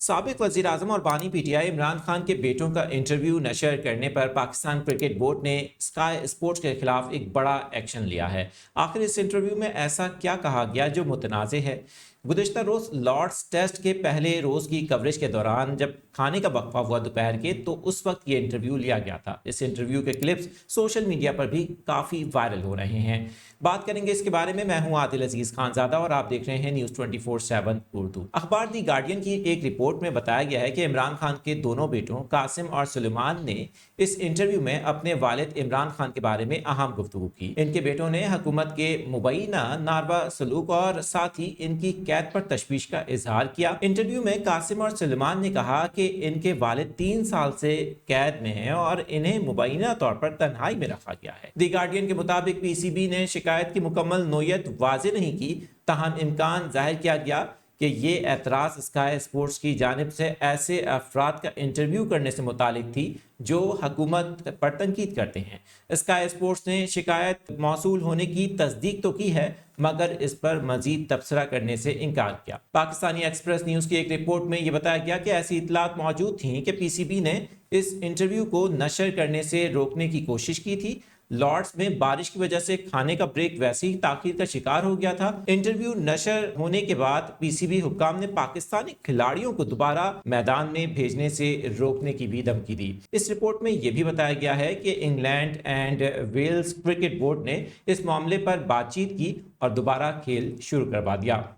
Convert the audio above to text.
साबिक वजीर आजम और बानी पीटीआई इमरान खान के बेटों का इंटरव्यू नशर करने पर पाकिस्तान क्रिकेट बोर्ड ने स्काई स्पोर्ट्स के खिलाफ एक बड़ा एक्शन लिया है। आखिर इस इंटरव्यू में ऐसा क्या कहा गया जो मुतनाज़ है? गुज़िश्ता रोज़ लॉर्ड्स टेस्ट के पहले रोज़ की कवरेज के दौरान जब खाने का वक्फा हुआ दोपहर के, तो उस वक्त ये इंटरव्यू लिया गया था। इस इंटरव्यू के क्लिप्स सोशल मीडिया पर भी काफ़ी वायरल हो रहे हैं। बात करेंगे इसके बारे में। मैं हूं आदिल अजीज खानजादा और आप देख रहे हैं न्यूज़ 24/7 उर्दू। अखबार दी गार्डियन की एक रिपोर्ट में बताया गया है कि इमरान खान के दोनों बेटों कासिम और सुलेमान ने इस इंटरव्यू में अपने वालिद इमरान खान के बारे में अहम गुफ्तगू की। इनके बेटों ने हुकूमत के मुबैना नारवा सलूक और साथ ही इनकी कैद पर तशवीश का इजहार किया। इंटरव्यू में कासिम और सुलेमान ने कहा कि इनके वालिद 3 साल से कैद में हैं और इन्हें मुबैना तौर पर तन्हाई में रखा गया है। दी गार्डियन के मुताबिक पीसीबी ने शिकायत की मुकम्मल नोयत वाज़ेह नहीं की, ताहम इम्कान जाहिर किया गया कि ये एतराज़ स्काई स्पोर्ट्स की जानिब से ऐसे अफराद का इंटरव्यू करने से मुतालिक थी जो हुकूमत पर तनकीद करते हैं। स्काई स्पोर्ट्स ने शिकायत मौसूल होने की तस्दीक तो की है, मगर इस पर मजीद तबसरा करने से इनकार किया। पाकिस्तानी एक्सप्रेस न्यूज़ की एक रिपोर्ट में यह बताया गया कि ऐसी इतलात मौजूद थीं कि पीसीबी ने इस इंटरव्यू को नशर करने से रोकने की कोशिश की थी। लॉर्ड्स में बारिश की वजह से खाने का ब्रेक वैसे ही ताखीर का शिकार हो गया था। इंटरव्यू नशर होने के बाद पीसीबी हुक्काम ने पाकिस्तानी खिलाड़ियों को दोबारा मैदान में भेजने से रोकने की भी धमकी दी। इस रिपोर्ट में यह भी बताया गया है कि England and Wales Cricket Board ने इस मामले पर बातचीत की और दोबारा खेल शुरू करवा दिया।